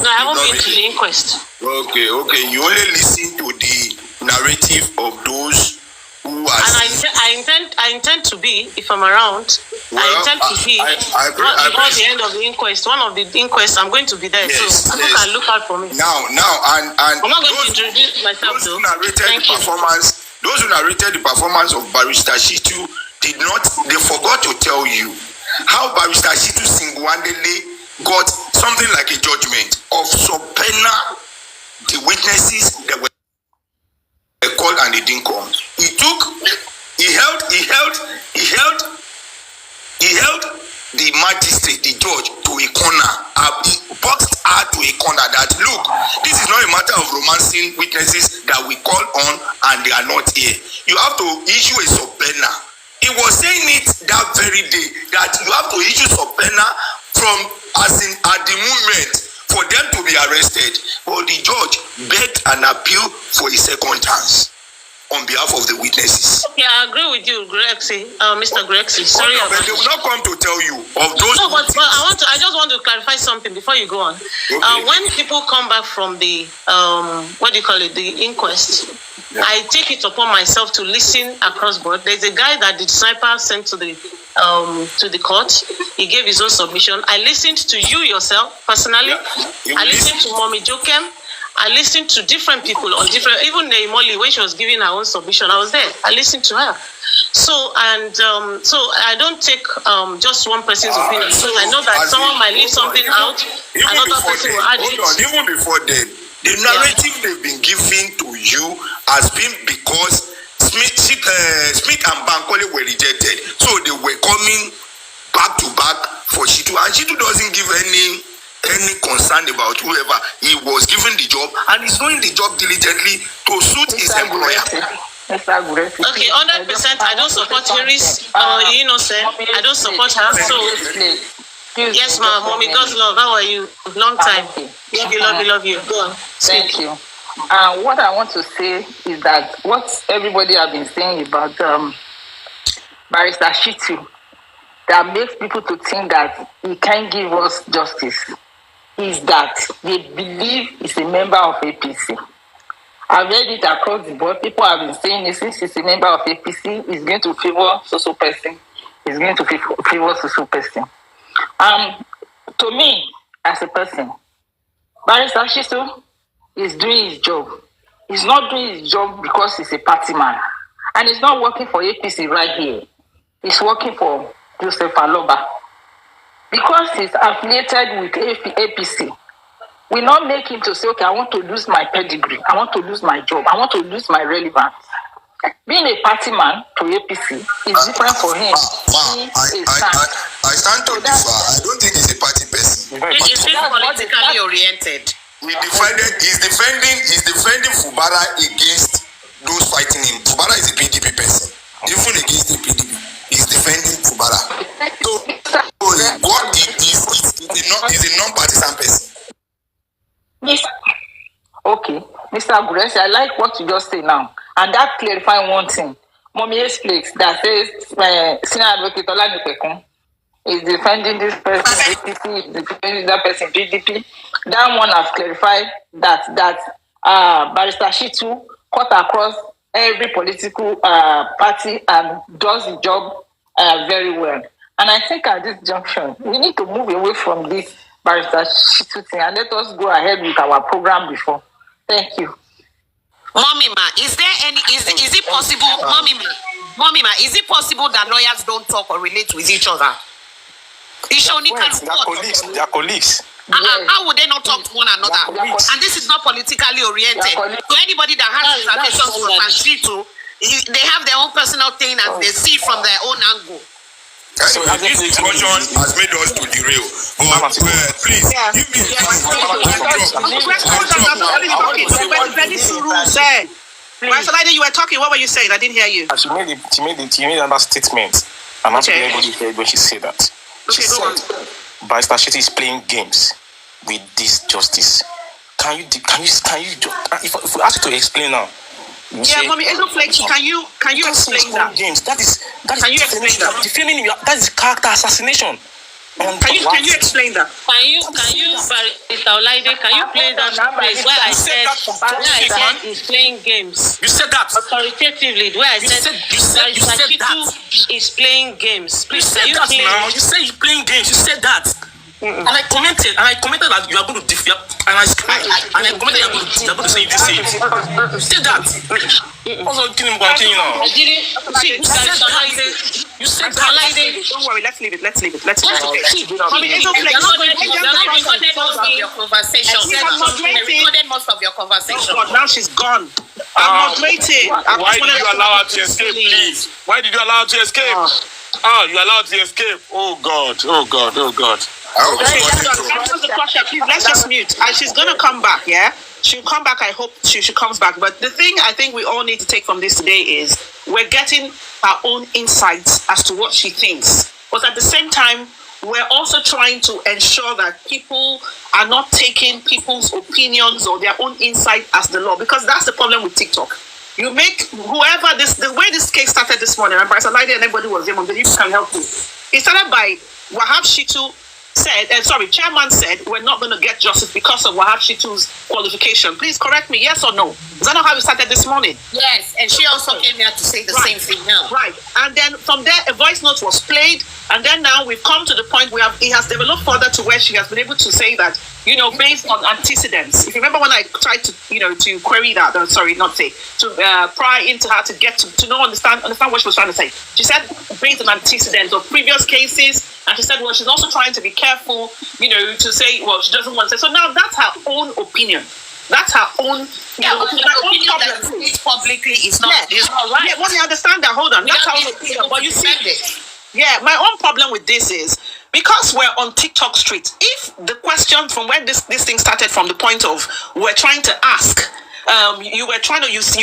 No, I haven't been to the inquest. Okay. You only listen to the narrative of those who are. And I intend to be, if I'm around. Well, I intend to be before the end of the inquest. One of the inquests, I'm going to be there. Yes, so people can look out for me. Now, and I'm not going to introduce myself those who narrated the performance of Barrister Shitu they forgot to tell you how Barrister Shitu single-handedly got something like a judgment of subpoena the witnesses that were called and they didn't come. He held the magistrate, the judge, to a corner. He boxed her to a corner that, look, this is not a matter of romancing witnesses that we call on and they are not here. You have to issue a subpoena. He was saying it that very day that you have to issue subpoena from at the moment for them to be arrested. But the judge begged an appeal for a second chance on behalf of the witnesses. Okay, I agree with you, Mr. Grexy. Sorry, but they will not come to tell you of those. No, but I just want to clarify something before you go on. Okay. When people come back from the the inquest, yeah. I take it upon myself to listen across board. There's a guy that the sniper sent to the court. He gave his own submission. I listened to you yourself personally. Yeah. I listened to Mommy Jokem. I listened to different people on different, even Neimoli, when she was giving her own submission, I was there. I listened to her. So I don't take just one person's opinion. So I know that someone might leave something out, another person will add it. Even before then, the narrative they've been giving to you has been because Smith and Bankole were rejected. So they were coming back to back for Shitu. And Shitu doesn't give any concern about whoever. He was given the job and he's doing the job diligently to suit his employer. Okay, 100%. I don't support Harris. I don't support her. So yes, ma'am. Mommy, God's love. How are you? Long time. Love you. Go on. Thank you. What I want to say is that what everybody have been saying about Barrister Shitu that makes people to think that he can't give us justice is that they believe he's a member of APC. I've read it across the board. People have been saying it since he's a member of APC, he's going to favor so person. He's going to favor so person. To me, as a person, Barrister Shitu is doing his job. He's not doing his job because he's a party man. And he's not working for APC right here. He's working for Joseph Aloba. Because he's affiliated with APC, we not make him to say, okay, I want to lose my pedigree. I want to lose my job. I want to lose my relevance. Being a party man to APC is different for him. I stand to differ. I don't think he's a party person. He's politically oriented. He's defending Fubara against those fighting him. Fubara is a PDP person. Even against the PDP, he's defending Fubara. So what is a non-partisan person. Yes. Okay, Mr. Aguresi, I like what you just say now. And that clarifies one thing. Mommy explains that says Senior Advocate Olanipekun is defending this person, APC, is defending that person, PDP. That one has clarified that Barrister Shitu cut across every political party and does the job very well. And I think at this junction, we need to move away from this Barrister Shitu thing and let us go ahead with our program before. Thank you. Mommy ma, is it possible, Mommy ma, is it possible that lawyers don't talk or relate with each other? They are colleagues. How would they not talk to one another? And this is not politically oriented. So anybody that has reservations for Shitu, they have their own personal thing and they see from their own angle. So this discussion has made us to derail. But please, give me you were talking. What were you saying? I didn't hear you. She made another statement. I'm not being able to hear when she said that. She said, Barrister Shitu is playing games with this justice. Can you if we ask you to explain now? Mommy, can you explain that? Games. That is can you explain that? Defaming, that is character assassination. Can you explain that? Can you, Mr. Olaide, can you play that place where I said he's playing games? You said that Authoritatively, where I said Shitu is playing games. Please, can you play now? You said he's playing games. You said that. And I commented that you are going to defeat, and I commented you're going to say this. You said that. Also, continue now. You said that. Don't worry, let's leave it. Mommy, it's okay. Recorded most of your conversation. Oh God, now she's gone. I'm moderating. Why did you allow her to escape, please? Why did you allow her to escape? You allowed to escape. Oh God. Let's just mute. She's gonna come back, yeah? She'll come back. I hope she comes back. But the thing I think we all need to take from this today is we're getting our own insights as to what she thinks. But at the same time, we're also trying to ensure that people are not taking people's opinions or their own insight as the law, because that's the problem with TikTok. You make whoever the way this case started this morning, and Barrister Lady and everybody was there, but you can help me. It started by Wahab Shitu said, Chairman said, we're not going to get justice because of Wahab Shitu's qualification. Please correct me, yes or no? Is that not how it started this morning? Yes, and she also came here to say the same thing now. Right, and then from there, a voice note was played, and then now we've come to the point where it has developed further to where she has been able to say that, based on antecedents. If you remember when I tried to, to query that, pry into her to get to understand what she was trying to say. She said based on antecedents of previous cases, and she said, well, she's also trying to be careful, to say, well, she doesn't want to say. So now that's her own opinion. That's her own. Yeah, but the opinion that is publicly is not right. Yeah, well, you understand that. Hold on. That's her opinion. But you see it. Yeah, my own problem with this is because we're on TikTok street. If the question from where this thing started from the point of we're trying to ask, you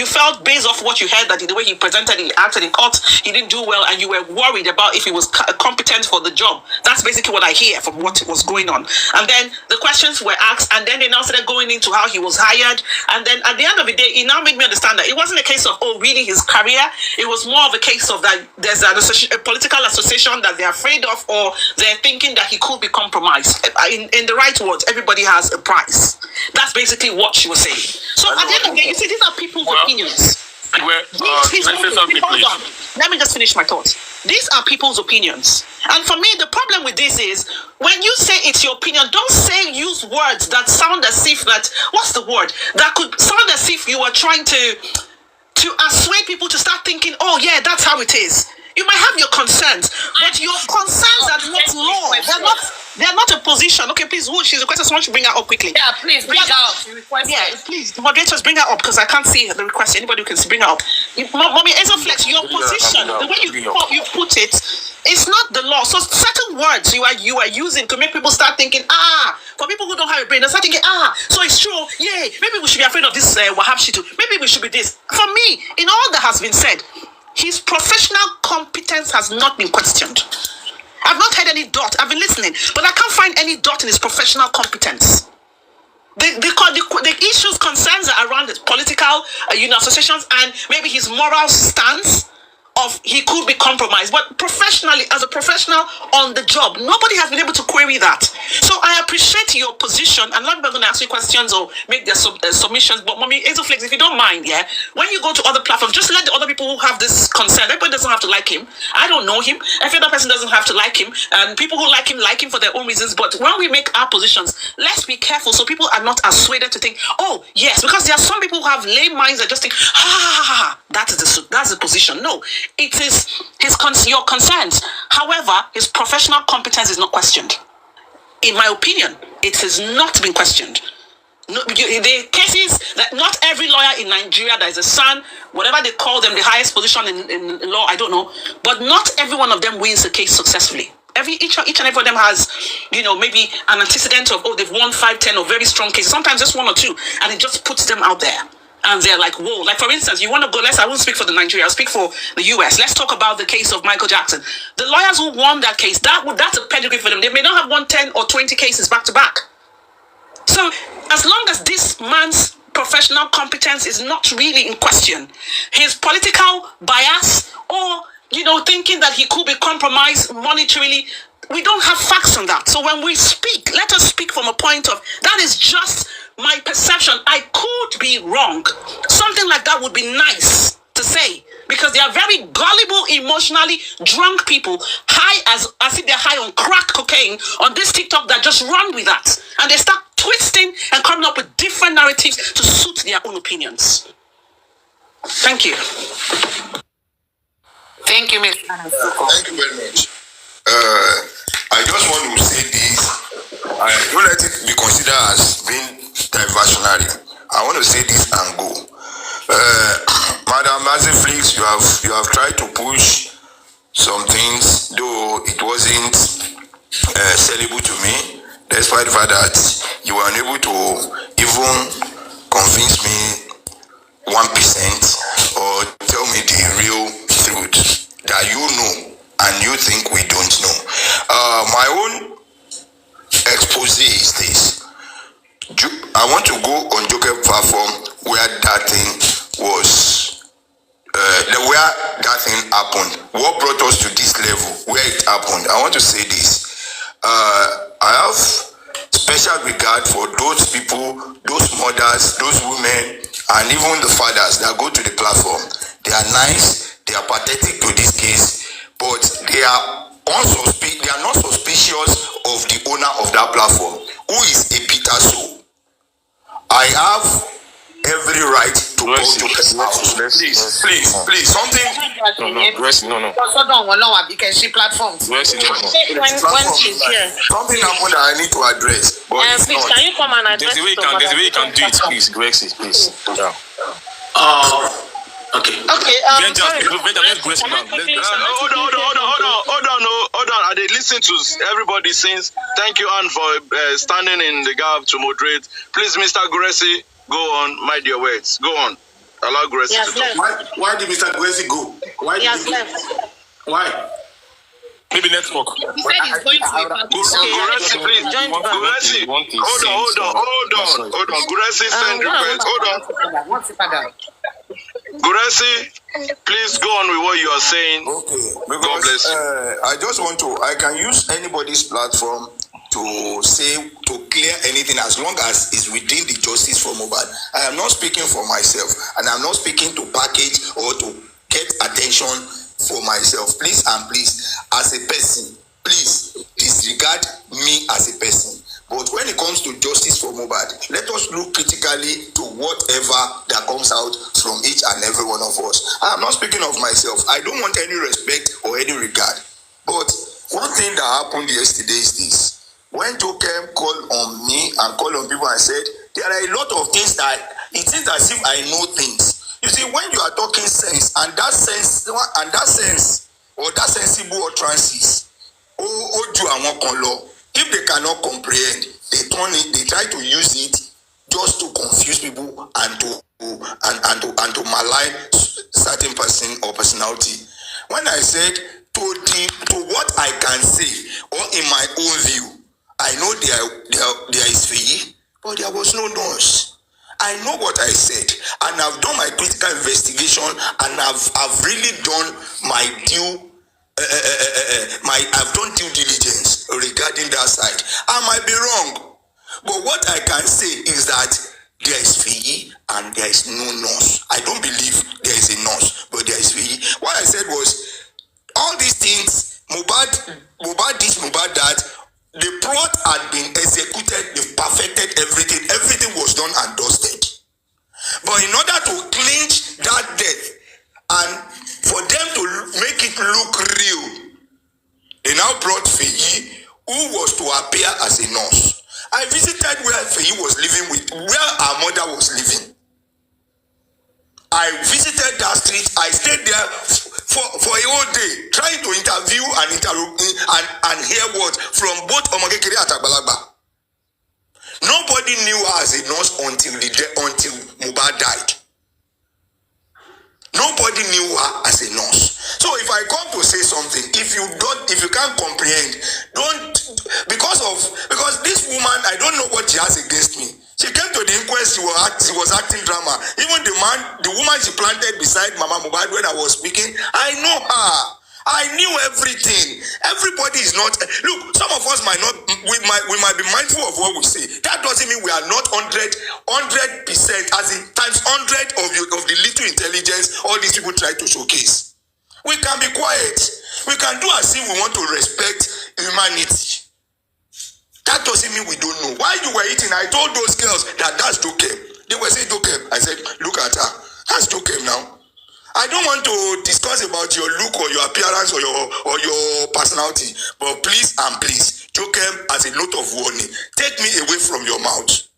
felt based off what you heard that the way he presented, he acted in court, he didn't do well, and you were worried about if he was competent for the job. That's basically what I hear from what was going on. And then the questions were asked, and then they now started going into how he was hired. And then at the end of the day, it now made me understand that it wasn't a case of, really his career. It was more of a case of that there's a political association that they're afraid of, or they're thinking that he could be compromised. In the right words, everybody has a price. That's basically what she was saying. So at the end of the day, you see, these are people's opinions. Let me just finish my thoughts. These are people's opinions. And for me, the problem with this is, when you say it's your opinion, don't use words that sound as if that could sound as if you are trying to assuage people to start thinking, oh yeah, that's how it is. You might have your concerns, but your concerns are not law. They're not a position. Okay, please, she's requesting someone to bring her up quickly. Yeah, please bring her up. Yeah, please, the moderators, bring her up, because I can't see the request. Anybody who can bring her up. Mommy Ezoflex, your position, the way you put it, it's not the law. So certain words you are using to make people start thinking, for people who don't have a brain, they start thinking, so it's true, maybe we should be afraid of this Wahab Shitu. Maybe we should be this. For me, in all that has been said, his professional competence has not been questioned. I've not heard any dot. I've been listening, but I can't find any dot in his professional competence. The issues, concerns are around the political associations, and maybe his moral stance of he could be compromised. But professionally, as a professional on the job, nobody has been able to query that. So I appreciate your position, and not going to ask you questions or make their submissions. But Mommy Ezoflex, if you don't mind, when you go to other platforms, just let the other people who have this concern. Everybody doesn't have to like him. I don't know him. Every other person doesn't have to like him, and people who like him for their own reasons. But when we make our positions, let's be careful so people are not persuaded to think, oh yes, because there are some people who have lame minds that just think, that's the position. No. It is your concerns. However, his professional competence is not questioned. In my opinion, it has not been questioned. No, the cases that not every lawyer in Nigeria that is a son, whatever they call them, the highest position in law, I don't know, but not every one of them wins a case successfully. Each and every one of them has, maybe an antecedent of, they've won 5, 10 or very strong cases, sometimes just 1 or 2, and it just puts them out there. And they're like, whoa. Like, for instance, you want to go, I won't speak for the Nigeria, I'll speak for the US. Let's talk about the case of Michael Jackson. The lawyers who won that case, that's a pedigree for them. They may not have won 10 or 20 cases back to back. So, as long as this man's professional competence is not really in question, his political bias or, thinking that he could be compromised monetarily, we don't have facts on that. So when we speak, let us speak from a point of, that is just my perception. I could be wrong. Something like that would be nice to say, because they are very gullible, emotionally drunk people, high as if they're high on crack cocaine on this TikTok, that just run with that. And they start twisting and coming up with different narratives to suit their own opinions. Thank you. Thank you, Ms. Thank you very much. I just want to say this. Don't let it be considered as being diversionary. I want to say this and go. Madam Aziflix, you have tried to push some things, though it wasn't sellable to me, despite the fact that you were unable to even convince me 1% or tell me the real truth that you know and you think we don't know. My own expose is this. I want to go on Joker platform where that thing was, where that thing happened. What brought us to this level, where it happened. I want to say this. I have special regard for those people, those mothers, those women, and even the fathers that go to the platform. They are nice, they are pathetic to this case, but they are not suspicious of the owner of that platform, who is a Peter Soul. I have every right to go to his house. Please, something. No. Because she platforms. When she's here. Something happened that I need to address. But please, can you come and address There's a way you can do it, please. Grexy, please. Yeah. Okay. Let's Hold on. I did listen to everybody since. Thank you, Anne, for standing in the gap to moderate. Please, Mr. Gressy, go on. Mind your words. Go on. Allow Gressy to talk. Why did Mr. Gressy go? He has left. Why? maybe network. He said he's going to Guresi, please. Guresi, hold on. Guresi, send request. Hold on. Guresi, please go on with what you are saying. Okay, because God bless you. I just want to, I can use anybody's platform to say, to clear anything as long as it's within the justice for Mohbad. I am not speaking for myself, and I'm not speaking to package or to get attention for myself. Please and please, as a person, please disregard me as a person. But when it comes to justice for Mohbad, let us look critically to whatever that comes out from each and every one of us. I am not speaking of myself. I don't want any respect or any regard. But one thing that happened yesterday is this. When Jokem called on me and called on people and said, there are a lot of things that it is as if I know things. You see, when you are talking sense, and that sense, or that sensible utterances, if they cannot comprehend, they try to use it just to confuse people and to malign certain person or personality. When I said to what I can say, or in my own view, I know there is Fee, but there was no noise. I know what I said, and I've done my critical investigation, and I've really done my I've done due diligence regarding that side. I might be wrong, but what I can say is that there is Fee and there is no nurse. I don't believe there is a nurse, but there is Fee. What I said was, all these things, Mohbad this, Mohbad that, the plot had been executed, they perfected everything. Everything was done and dusted. But in order to clinch that death and for them to make it look real, they now brought Feyi, who was to appear as a nurse. I visited where Feyi was living where our mother was living. I visited that street. I stayed there for a whole day, trying to interview and hear what from both Omogekere and Agbalagba. Nobody knew her as a nurse until Mohbad died. Nobody knew her as a nurse. So if I come to say something, if you can't comprehend, because this woman, I don't know what she has against me. She came to the inquest, she was acting drama. Even the woman she planted beside Mama Mohbad when I was speaking, I know her. I knew everything. Everybody is not. Look, some of us might not. We might be mindful of what we say. That doesn't mean we are not 100%, as in times 100 of the little intelligence all these people try to showcase. We can be quiet. We can do as if we want to respect humanity. That doesn't mean we don't know. While you were eating, I told those girls that that's Jokem. They were saying Jokem. I said, look at her. That's Jokem now. I don't want to discuss about your look or your appearance or your personality, but please and please, Jokem, as a note of warning, take me away from your mouth.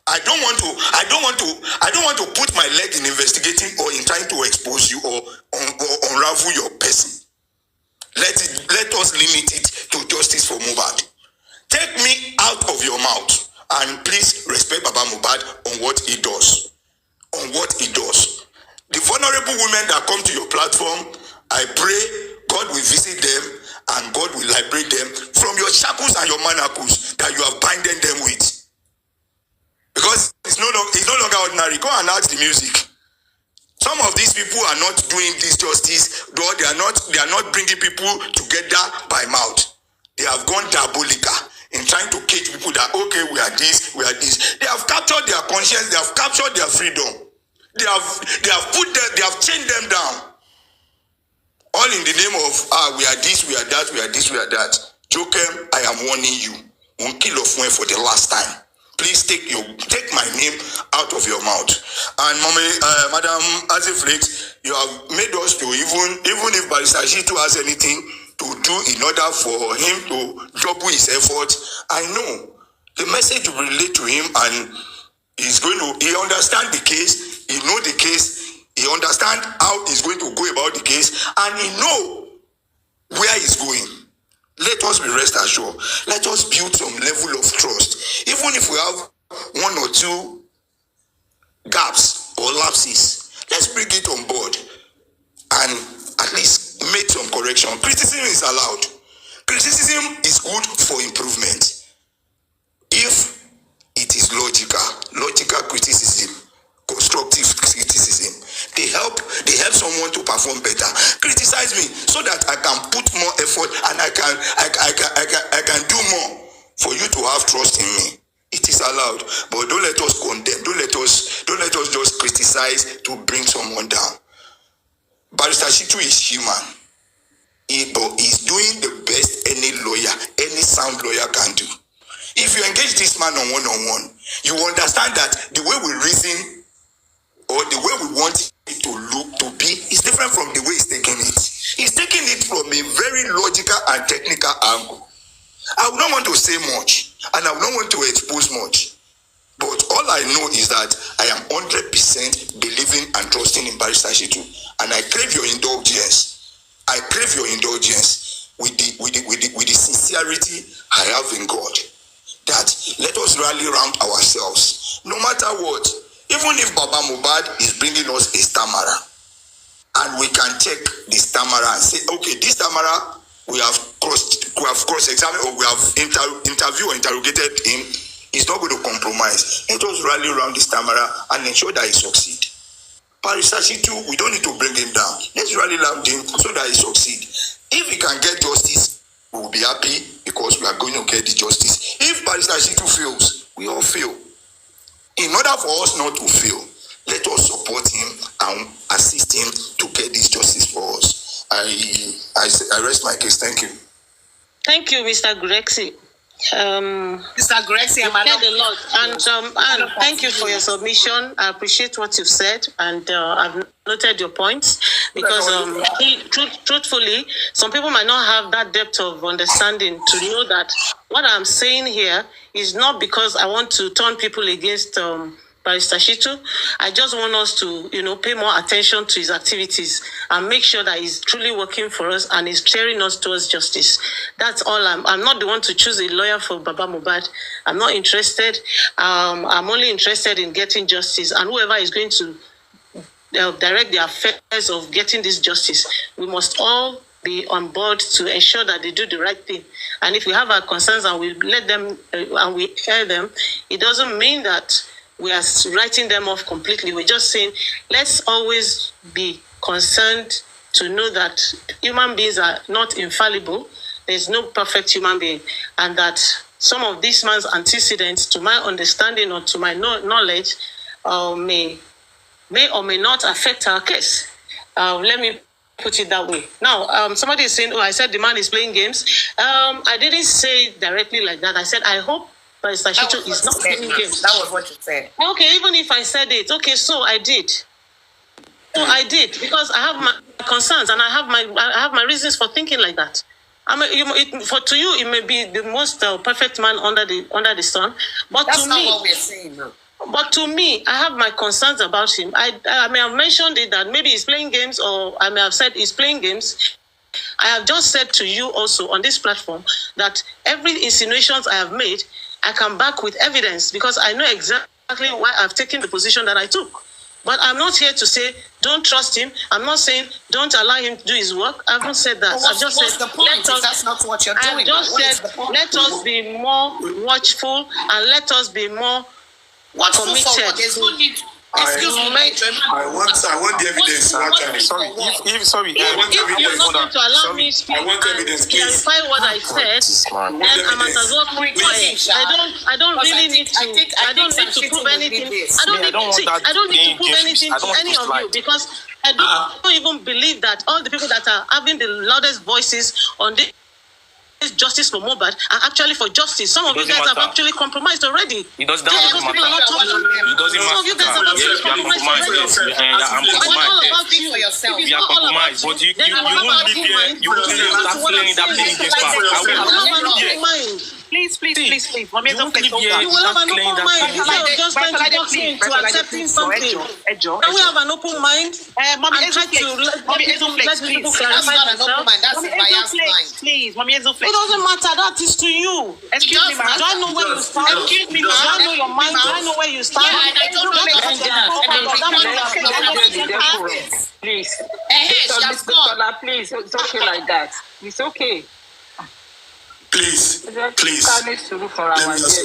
I don't want to put my leg in investigating or in trying to expose you or unravel your person. Let us limit it to justice for Mohbad. Take me out of your mouth and please respect Baba Mohbad on what he does. On what he does. The vulnerable women that come to your platform, I pray God will visit them and God will liberate them from your shackles and your manacles that you have binded them with. Because it's no longer ordinary. Go and ask the music. Some of these people are not doing this justice, though they are not bringing people together by mouth. They have gone diabolical in trying to cage people that, okay, we are this. They have captured their conscience, they have captured their freedom. They have chained them down. All in the name of, we are this, we are that, we are this, we are that. Jokem, I am warning you. Won't kill of for the last time. Please take my name out of your mouth. And Madam SH0CK, you have made us to even if Barrister Shitu has anything to do in order for him to double his effort, I know the message will relate to him and he understand the case, he know the case, he understand how he's going to go about the case, and he know where he's going. Let us be rest assured. Let us build some level of trust. Even if we have one or two gaps or lapses, let's bring it on board and at least make some correction. Criticism is allowed. Criticism is good for improvement. If it is logical criticism, constructive criticism, they help someone to perform better. Criticize me so that I can put more effort and I can do more for you to have trust in me. It is allowed, but don't let us condemn. Don't let us just criticize to bring someone down. Barrister Shitu is human. He's doing the best any sound lawyer can do. If you engage this man on one-on-one, you understand that the way we reason or the way we want it to look to be is different from the way he's taking it. He's taking it from a very logical and technical angle. I would not want to say much and I would not want to expose much. But all I know is that I am 100% believing and trusting in Barrister Shitu. And I crave your indulgence. I crave your indulgence with the sincerity I have in God. That let us rally around ourselves. No matter what, even if Baba Mohbad is bringing us a stammerer, and we can check the stammerer and say, okay, this stammerer, we have cross-examined or we have interviewed or interrogated him, he's not going to compromise. Let us rally around the stammerer and ensure that he succeeds. Barrister Shitu, we don't need to bring him down. Let's rally around him so that he succeeds. If he can get justice, we will be happy because we are going to get the justice. If Barrister Shitu fails, we all fail. In order for us not to fail, let us support him and assist him to get this justice for us. I rest my case. Thank you. Thank you, Mr. Grexy. Mr. Grexy, you said a lot, and thank you for your submission. I appreciate what you've said, and I've noted your points because truthfully, some people might not have that depth of understanding to know that what I'm saying here is not because I want to turn people against Barrister Shitu. I just want us to, pay more attention to his activities and make sure that he's truly working for us and is steering us towards justice. That's all. I'm not the one to choose a lawyer for Baba Mohbad. I'm not interested. I'm only interested in getting justice, and whoever is going to direct the affairs of getting this justice, we must all be on board to ensure that they do the right thing. And if we have our concerns and we let them and we hear them, it doesn't mean that we are writing them off completely. We're just saying, let's always be concerned to know that human beings are not infallible. There's no perfect human being. And that some of this man's antecedents, to my understanding or to my knowledge, may or may not affect our case. Let me put it that way. Now, somebody is saying, I said the man is playing games. I didn't say it directly like that. I said, I hope Barrister Shitu is not playing games. That was what you said. Okay, even if I said it, okay, so I did. So I did, because I have my concerns and I have my reasons for thinking like that. To you, it may be the most perfect man under the sun, but that's to not me, what we're saying now. But to me, I have my concerns about him. I may have mentioned it that maybe he's playing games, or I may have said he's playing games. I have just said to you also on this platform that every insinuations I have made, I come back with evidence, because I know exactly why I've taken the position that I took. But I'm not here to say don't trust him. I'm not saying don't allow him to do his work. I haven't said that. I've just said the point? That's not what you're doing. I've just said let us be more watchful and let us be more committed. There's no need. Excuse me. I want the evidence. Sorry. If you're not going to allow me to speak and clarify what I said, then I must as well keep quiet. I don't really need to. I don't need to prove anything. I don't need to prove anything to any of you, because I don't even believe that all the people that are having the loudest voices on this justice for Mohbad are actually for justice. Some of you guys have actually compromised already. It doesn't matter. It doesn't matter. Some of you guys have actually compromised already. I'm compromised. You are compromised, but you won't live here. You won't start playing that playing against us. Please. Mommy, don't play. You will have an open mind. Instead of just trying to box me into accepting something. Can we have an open mind? Mommy, and try to let people clarify themselves? That's a biased mind. Please, Mommy, it doesn't matter. That is to you. Excuse me, ma'am. Do I know where you stand? Excuse me, Do I know your mind? Do I know where you stand? Yeah, and I don't know. Please. Please, it's okay like that. It's okay. Please. Let me just say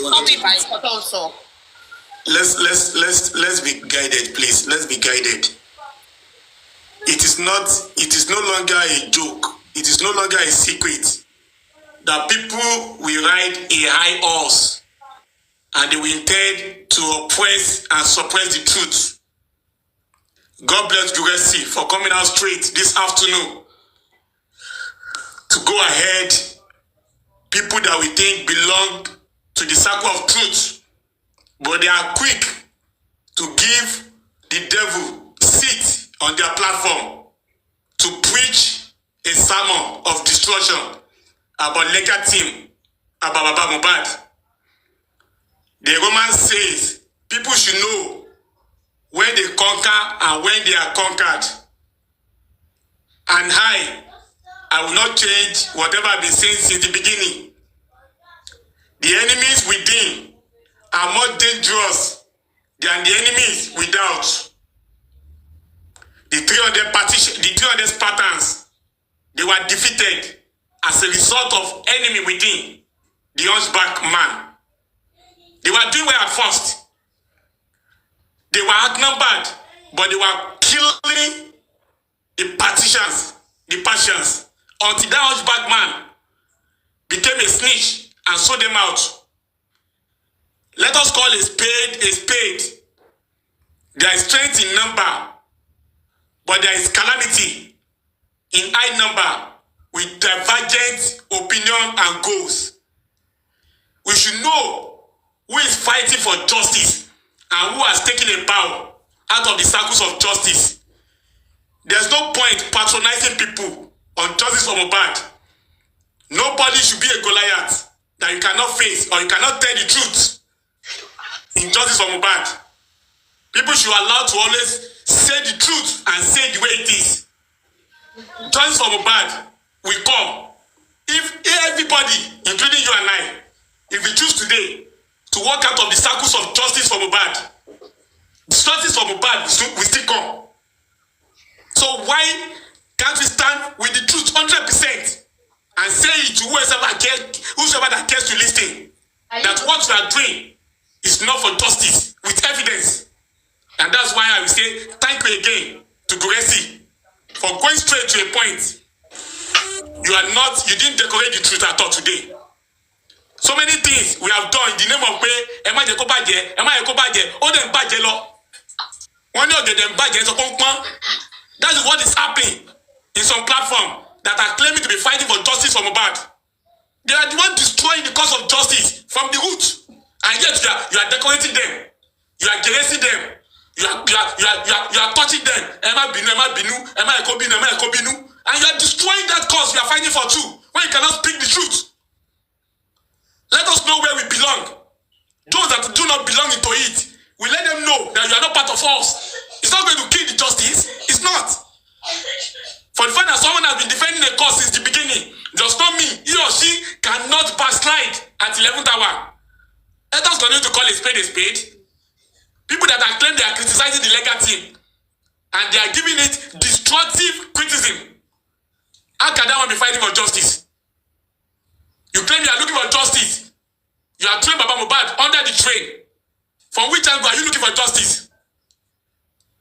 let's be guided, please. Let's be guided. It is no longer a joke. It is no longer a secret that people will ride a high horse and they will intend to oppress and suppress the truth. God bless Juresi for coming out straight this afternoon to go ahead. People that we think belong to the circle of truth, but they are quick to give the devil seat on their platform to preach a sermon of destruction about legal team, about Mohbad. The Romans says people should know when they conquer and when they are conquered. And I will not change whatever I've been saying since the beginning. The enemies within are more dangerous than the enemies without. The 300 Spartans, they were defeated as a result of enemy within, the hunchback man. They were doing well at first. They were outnumbered, but they were killing the Persians, until that hunchback man became a snitch and sold them out. Let us call a spade a spade. There is strength in number, but there is calamity in high number with divergent opinion and goals. We should know who is fighting for justice and who has taken a bow out of the circles of justice. There's no point patronizing people on justice for Mohbad. Nobody should be a Goliath that you cannot face or you cannot tell the truth in justice for Mohbad. People should allow to always say the truth and say the way it is. Justice for Mohbad will come. If everybody, including you and I, if we choose today to walk out of the circles of justice for Mohbad, justice for Mohbad will still come. So why can't we stand with the truth 100% and say it to whoever that cares to listen, that what we are doing is not for justice, with evidence. And that's why I will say thank you again to Guresi for going straight to a point. You didn't decorate the truth at all today. So many things we have done in the name of That is what is happening in some platform that are claiming to be fighting for justice for Mohbad. They are the ones destroying the cause of justice from the root. And yet you are decorating them. You are caressing them. You are touching them. And you are destroying that cause you are fighting for too. When you cannot speak the truth. Let us know where we belong. Those that do not belong into it, we let them know that you are not part of us. It's not going to kill the justice. It's not. For the fact that someone has been defending a cause since the beginning, does not mean he or she cannot backslide at 11th hour. Let us continue to call a spade a spade. People that are claiming they are criticizing the legal team and they are giving it destructive criticism. How can that one be fighting for justice? You claim you are looking for justice. You are trained Baba Mohbad under the train. From which angle are you looking for justice?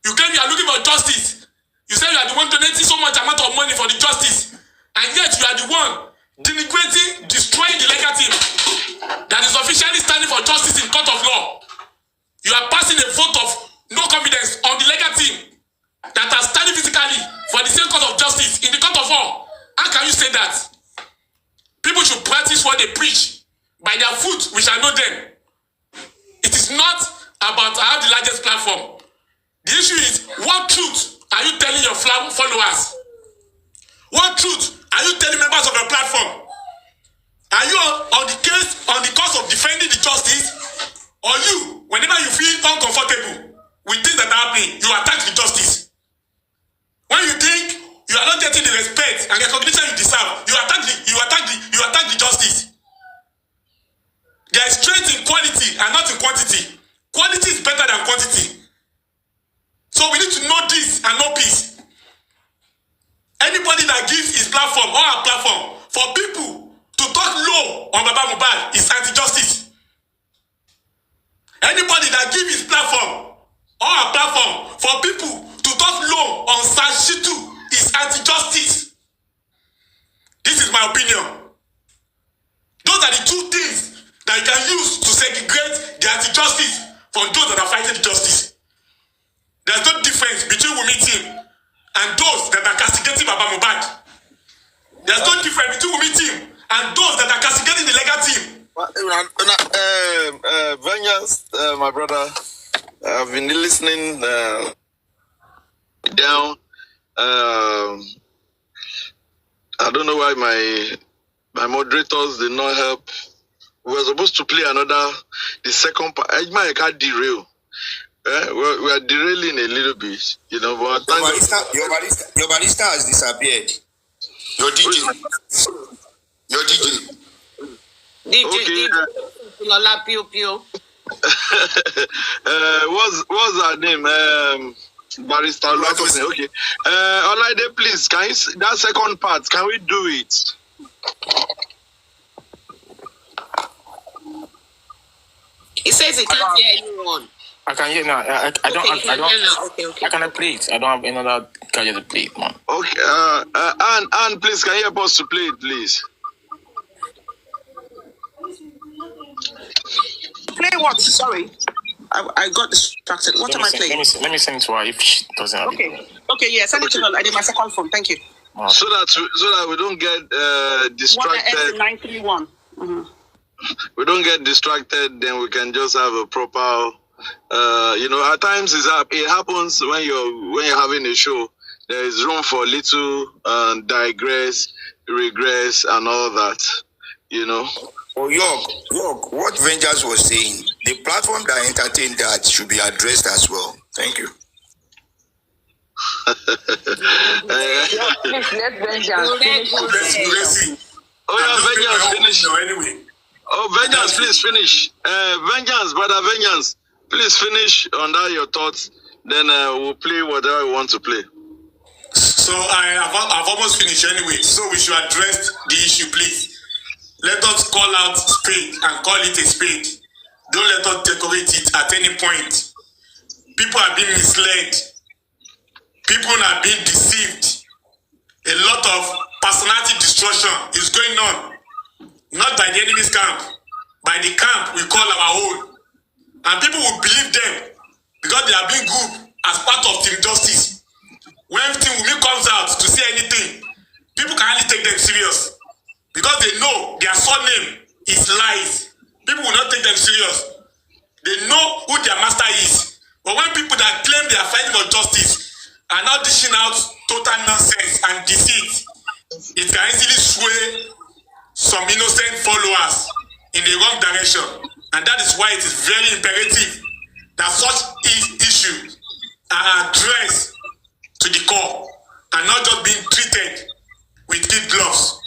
You claim you are looking for justice. You say you are the one donating so much amount of money for the justice. And yet you are the one denigrating, destroying the legal team that is officially standing for justice in court of law. You are passing a vote of no confidence on the legal team that are standing physically for the same cause of justice in the court of law. How can you say that? People should practice what they preach. By their fruit, we shall know them. It is not about I have the largest platform. The issue is, what truth are you telling your followers? What truth are you telling members of your platform? Are you on the case, on the cause of defending the justice? Or you, whenever you feel uncomfortable with things that are happening, you attack the justice? When you think you are not getting the respect and recognition you deserve, you attack the justice. There is strength in quality and not in quantity. Quality is better than quantity. So we need to know this and know peace. Anybody that gives his platform or our platform for people to talk low on Baba Mohbad is anti-justice. Anybody that gives his platform or our platform for people to talk low on SH0CK is anti-justice. This is my opinion. Those are the two things that you can use to segregate the anti-justice from those that are fighting the justice. There's no difference between Wunmi team and those that are castigating Baba Mohbad. There's no difference between Wunmi team and those that are castigating the legal team. Vengeance, my brother, I've been listening down. I don't know why my moderators did not help. We were supposed to play the second part. I can't derail. We are derailing a little bit, you know. But your barista has disappeared. Your DJ. Okay. Lola Pio Pio. What's her name? Barista. Okay. Olaide, please, can you that second part? Can we do it? He says he can't hear anyone. I can hear now. I don't. Okay. I cannot play it. I don't have another gadget to play it, man. Okay. And please, can you help us to play it, please? Play what? Sorry, I got distracted. What am I playing? Let me send it to her if she doesn't have it. Okay. Yeah, send it to her. I did my second phone. Thank you. Oh. So that we don't get distracted. 931. Mm-hmm. We don't get distracted. Then we can just have a proper. At times it happens when you're having a show. There is room for little digress, regress, and all that. You know. Oh, York, what Vengeance was saying, the platform that entertained that should be addressed as well. Thank you. Please let Vengeance finish. Oh, yeah, Vengeance, finish. Anyway. Oh, Vengeance, please finish. Vengeance, brother Vengeance, please finish on that your thoughts. Then we'll play whatever we want to play. So I've almost finished anyway. So we should address the issue, please. Let us call out spade and call it a spade. Don't let us decorate it at any point. People are being misled. People are being deceived. a lot of personality destruction is going on, not by the enemy's camp, by the camp we call our own. And people will believe them because they are being good as part of Team Justice. When Team Wunmi comes out to say anything, people can hardly take them serious because they know their surname is lies. People will not take them serious. They know who their master is. But when people that claim they are fighting for justice are now dishing out total nonsense and deceit, it can easily sway some innocent followers in the wrong direction. And that is why it is very imperative that such issues are addressed to the core and not just being treated with kid gloves.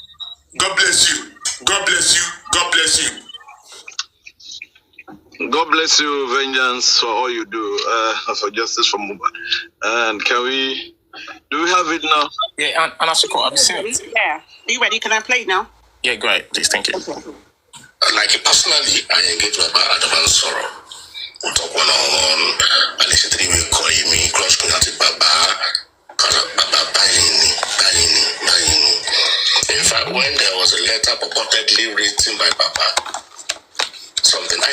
God bless you. God bless you. God bless you. God bless you, Vengeance, for all you do for justice for Mohbad. And do we have it now? Yeah, and SH0CK, have you seen it? Yeah. Are you ready? Can I play it now? Yeah, go ahead, please. Thank you. Like personally, I engage with advance sorrow. We talk one-on-one, and they say 3 weeks call me, cross connected Baba, buying. In fact, when there was a letter purportedly written by Papa, something I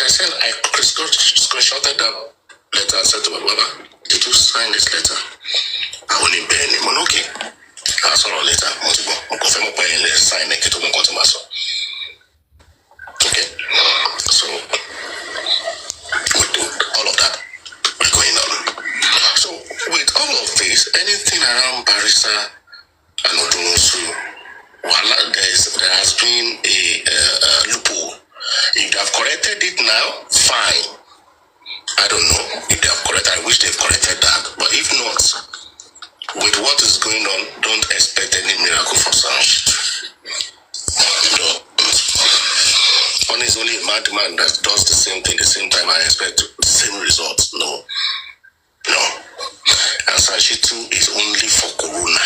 said I screenshotted that letter and said to my Baba, did you sign this letter? I only bear him. Okay. I saw a letter. Sign it. Okay. So with all of that going on. So with all of this, anything around Barrister and Odunosu, there has been a loophole. If they have corrected it now, fine. I don't know if they have corrected. I wish they've corrected that. But if not, with what is going on, don't expect any miracle for Sanshit. No. One is only a madman that does the same thing the same time. I expect the same results. No. And Sanshit is only for Corona.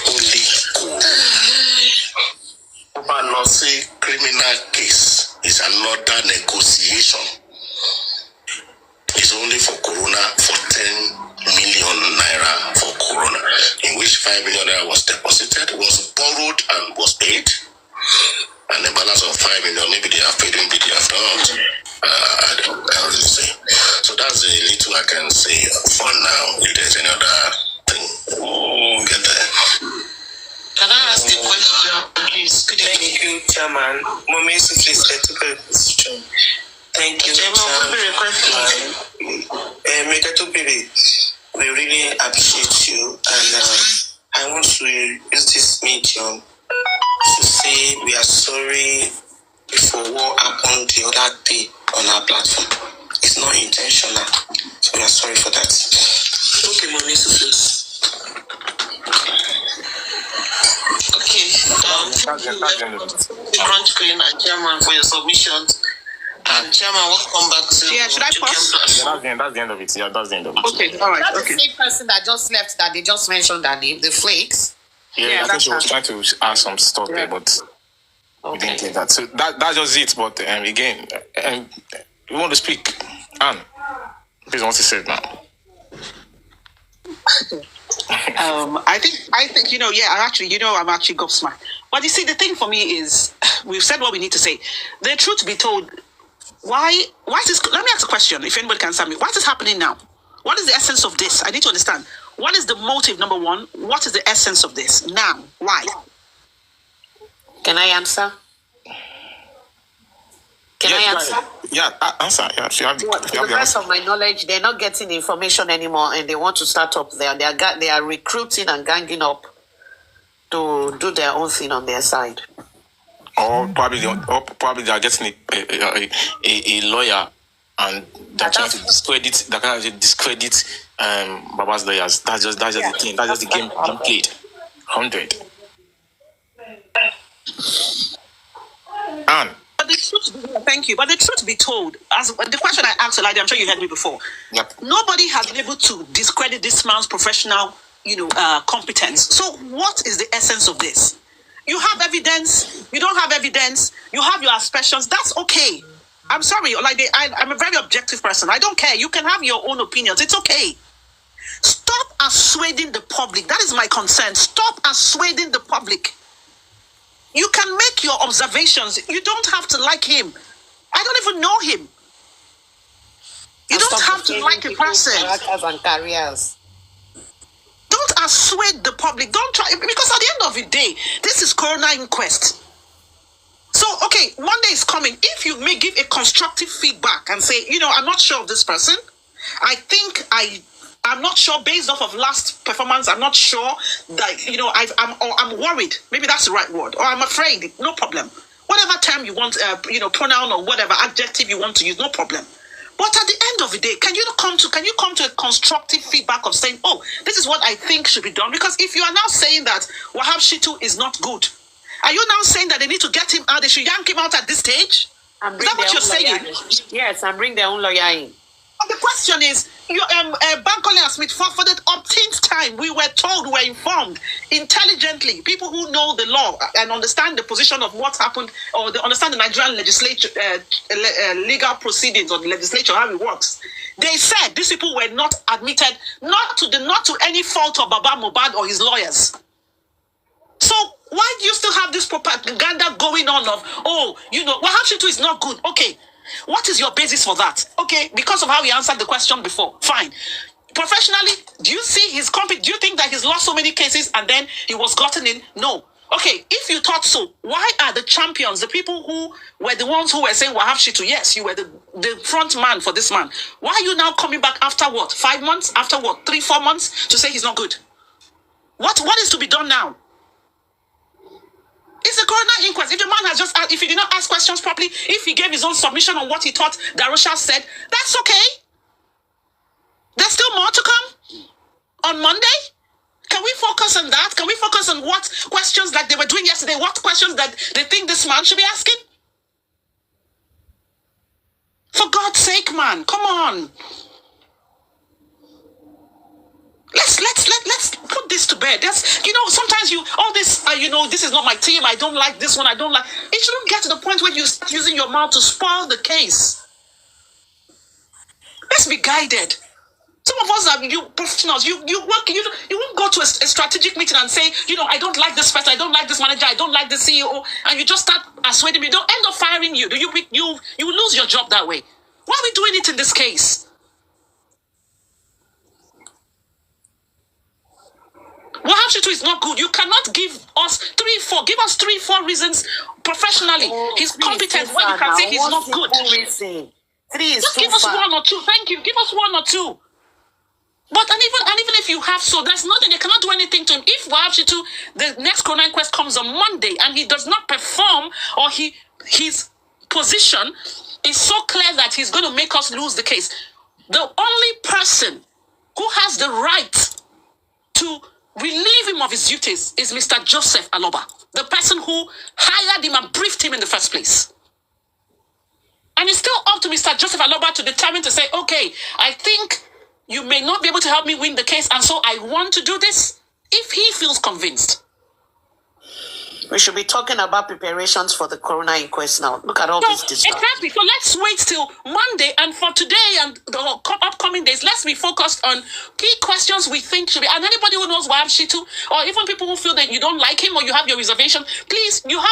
Only Corona. Not say criminal case is another negotiation. It's only for Corona for 10 million naira for Corona, in which 5 million naira was deposited, was borrowed and was paid, and the balance of 5 million maybe they have paid, maybe they have not. I don't really say. So that's the little I can say for now. If there's any other thing, we'll get there. Can I ask a question, please? Thank you, Chairman. Wunmi, please let me question. Thank you, Chairman. We really appreciate you, and I want to use this medium to say we are sorry for what happened the other day on our platform. It's not intentional, so we are sorry for that. Okay, Wunmi, please. Okay. Front screen and Chairman for your submissions. And Chairman, welcome back to. Yeah, should I pause? Yeah, that's the end of it. Yeah, that's the end of it. Okay, all right. That's Okay. the same person that just left that they just mentioned that name, the Flakes. Yeah, I think she was trying to add some stuff there, but we didn't get that. So that's just it. But again, we want to speak. Anne, please want to say it now. I think I'm actually gobsmacked. But you see, the thing for me is, we've said what we need to say. The truth be told, why is this? Let me ask a question. If anybody can answer me, why is this happening now? What is the essence of this? I need to understand. What is the motive? Number one, what is the essence of this now? Why? Can I answer? Can I answer? Yeah, answer. Yeah, if you have To the best of my knowledge, they're not getting information anymore, and they want to start up there. They are recruiting and ganging up to do their own thing on their side. Or probably they are getting a lawyer, and they're trying to discredit. They're trying to discredit Baba's lawyers. That's just the thing. That's just the game being played. 100. And. Thank you. But the truth be told, as the question I asked Elijah, I'm sure you heard me before. Yep. Nobody has been able to discredit this man's professional, competence. So what is the essence of this? You have evidence. You don't have evidence. You have your aspersions. That's okay. I'm sorry. I'm a very objective person. I don't care. You can have your own opinions. It's okay. Stop assuading the public. That is my concern. Stop assuading the public. You can make your observations. You don't have to like him. I don't even know him. You don't have to like a person. Characters and careers. Don't assuade the public. Don't try, because at the end of the day, this is coroner inquest. So, okay, Monday is coming. If you may give a constructive feedback and say, I'm not sure of this person. I think I'm not sure based off of last performance. I'm not sure that, I'm worried. Maybe that's the right word. Or I'm afraid. No problem. Whatever term you want, pronoun or whatever adjective you want to use, no problem. But at the end of the day, can you come to a constructive feedback of saying, oh, this is what I think should be done? Because if you are now saying that Wahab Shitu is not good, are you now saying that they need to get him out? They should yank him out at this stage? Is that what you're saying? Yes, and bring their own lawyer in. But the question is, Bankole and Smith forfeited umpteenth time. We were told, we were informed intelligently. People who know the law and understand the position of what happened, or they understand the Nigerian legislature, legal proceedings or the legislature, how it works. They said these people were not admitted, not to any fault of Baba Mohbad or his lawyers. So why do you still have this propaganda going on of, Wahab Shitu is not good? Okay. What is your basis for that? Okay, because of how he answered the question before. Fine. Professionally, do you see his company? Do you think that he's lost so many cases and then he was gotten in? No. Okay, if you thought so, why are the champions, the people who were the ones who were saying Wahab Shitu, yes, you were the front man for this man. Why are you now coming back after what? 5 months? After what? 3-4 months to say he's not good? What is to be done now? It's a coroner inquest. If the man has if he did not ask questions properly, if he gave his own submission on what he thought Darusha said, that's okay. There's still more to come on Monday. Can we focus on that? Can we focus on what questions like they were doing yesterday? What questions that they think this man should be asking? For God's sake, man, come on. Let's put this to bed. That's sometimes this is not my team. I don't like this one. I don't like. It shouldn't get to the point where you start using your mouth to spoil the case. Let's be guided. Some of us are professionals. You work. You won't go to a strategic meeting and say, I don't like this person. I don't like this manager. I don't like the CEO. And you just start assuading me. They'll end up firing you. You lose your job that way. Why are we doing it in this case? Wahab Shitu is not good. You cannot give us 3-4. Give us 3-4 reasons professionally. He's competent when you can say he's not good. Just give us 1 or 2. Thank you. Give us 1 or 2. But and even if you have there's nothing. They cannot do anything to him. If Wahab Shitu, the next coroner inquest comes on Monday and he does not perform, or his position is so clear that he's going to make us lose the case, the only person who has the right to relieve him of his duties is Mr. Joseph Aloba, the person who hired him and briefed him in the first place. And it's still up to Mr. Joseph Aloba to determine to say, okay, I think you may not be able to help me win the case, and so I want to do this, if he feels convinced. We should be talking about preparations for the coroner inquest now. Look at all this discussion. Exactly. So let's wait till Monday, and for today and the upcoming days, let's be focused on key questions we think should be. And anybody who knows Wahab Shitu, or even people who feel that you don't like him or you have your reservation, please, you're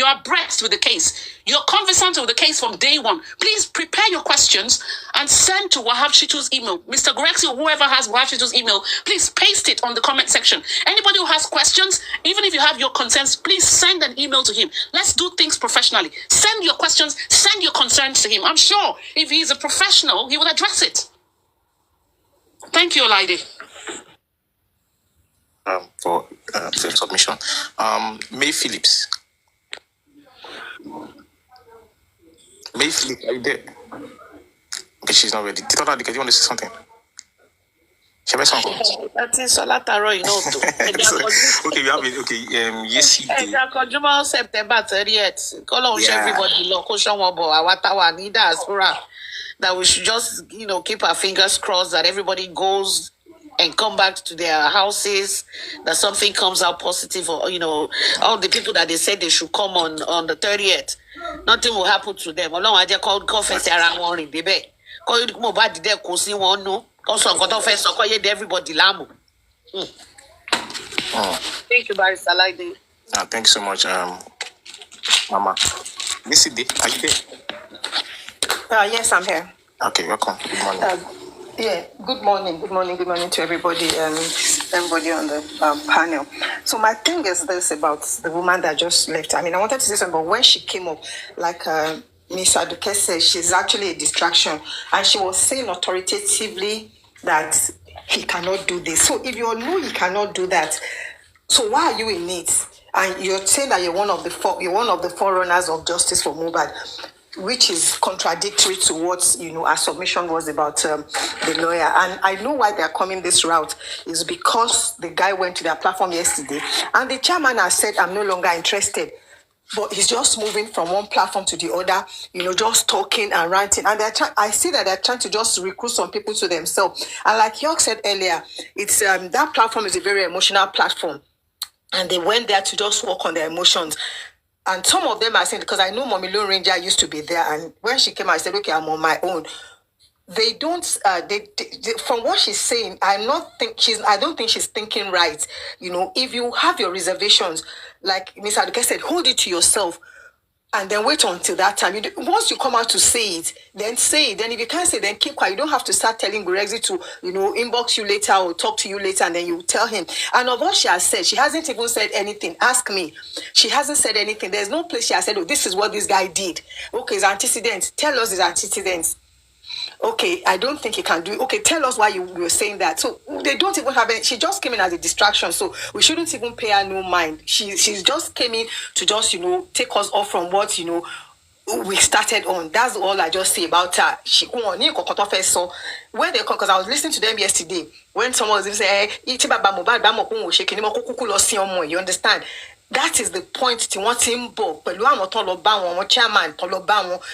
abreast with the case. You're conversant with the case from day one. Please prepare your questions and send to Wahab Shitu's email. Mr. Grexi or whoever has Wahab Shitu's email, please paste it on the comment section. Anybody who has questions, even if you have your concerns, please send an email to him. Let's do things professionally. Send your questions, send your concerns to him. I'm sure if he's a professional, he will address it. Thank you, Olaide. For submission. May Phillips. May Phillips, are you there? Okay, she's not ready. Do you want to say something? That is Solataro, Okay, we have it. Okay, yes, he did. September 30th. Everybody that we should just, keep our fingers crossed that everybody goes and come back to their houses, that something comes out positive, or all the people that they said they should come on the 30th, nothing will happen to them. Also, got off so everybody lamu. Thank you, Barry Salade. Thanks so much, Mama. This is are you there? Yes, I'm here. Okay, welcome. Good morning. Good morning to everybody and everybody on the panel. So my thing is this about the woman that just left. I mean, I wanted to say something, but when she came up, like Miss SH0CK said, she's actually a distraction, and she was saying authoritatively that he cannot do this. So if you know he cannot do that, so why are you in it? And you're saying that you're one of the forerunners of justice for Mohbad, which is contradictory to what our submission was about the lawyer. And I know why they're coming this route is because the guy went to their platform yesterday, and the chairman has said, "I'm no longer interested." But he's just moving from one platform to the other, just talking and ranting. And I see that they're trying to just recruit some people to themselves. And like York said earlier, it's that platform is a very emotional platform. And they went there to just work on their emotions. And some of them are saying, because I know Mommy Lone Ranger used to be there, and when she came, I said, okay, I'm on my own. They don't. They from what she's saying, I don't think she's thinking right. If you have your reservations, like Miss SH0CK said, hold it to yourself, and then wait until that time. Once you come out to say it, then say it. Then if you can't say, then keep quiet. You don't have to start telling Gurexy to, inbox you later or talk to you later, and then you tell him. And of what she has said, she hasn't even said anything. Ask me. She hasn't said anything. There's no place she has said, oh, this is what this guy did. Okay, it's antecedents. Tell us his antecedents. Okay, I don't think he can do it. Okay, tell us why you were saying that. So they don't even have it. She just came in as a distraction, so we shouldn't even pay her no mind. She's just came in to just take us off from what we started on. That's all I just say about her. She where they come, because I was listening to them yesterday when someone was saying, "Hey, you understand?" That is the point. Chairman,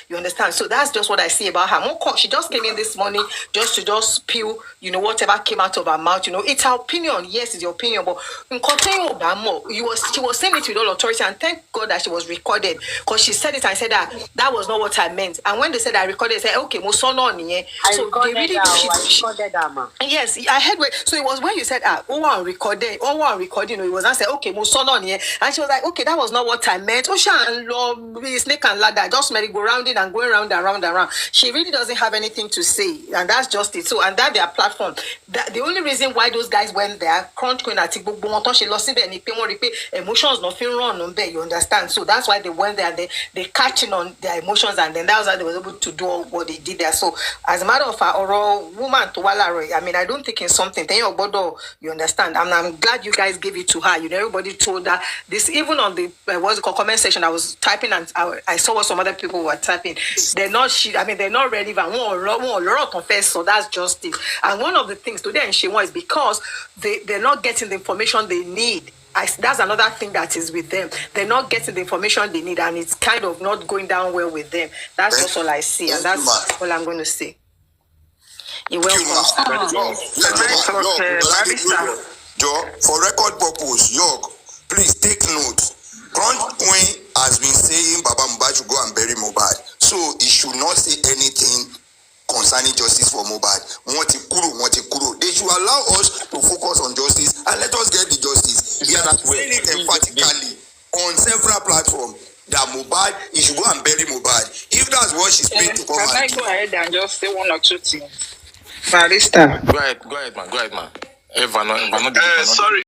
you understand? So that's just what I see about her. She just came in this morning just to spew, whatever came out of her mouth. It's her opinion. Yes, it's your opinion, but she was saying it with all authority, and thank God that she was recorded, because she said it and said that was not what I meant. And when they said I recorded, they said, okay, so they really recorded her. Yes, I heard. So it was when you said recording, it was not said, okay, and she was like, okay, that was not what I meant. Snake and ladder, just merry-go-rounding and going round and round and round. She really doesn't have anything to say, and that's just it. So, and that their platform. The only reason why those guys went there, she lost emotions, nothing wrong on there, you understand? So that's why they went there. They catching on their emotions, and then that was how they were able to do what they did there. So, as a matter of fact, oral woman to Walaro, I mean, I don't think it's something. You understand? I'm glad you guys gave it to her. Everybody told her this, even on the comment section. I was typing, and I saw what some other people were typing. They're not relevant. So that's just it. And one of the things today in Shewa is because they're not getting the information they need. That's another thing that is with them. They're not getting the information they need, and it's kind of not going down well with them. That's just all I see, and that's all I'm going to say. You're welcome. Joe, for record purpose, York, please take note. Crunch Queen has been saying Baba Mohbad should go and bury Mohbad, so he should not say anything concerning justice for Mohbad. They should allow us to focus on justice and let us get the justice. He has said it emphatically on several platforms that Mohbad, he should go and bury Mohbad. If that's what she's paid to come and I go ahead and just say one or two things? Barrister. Go ahead, man. Sorry.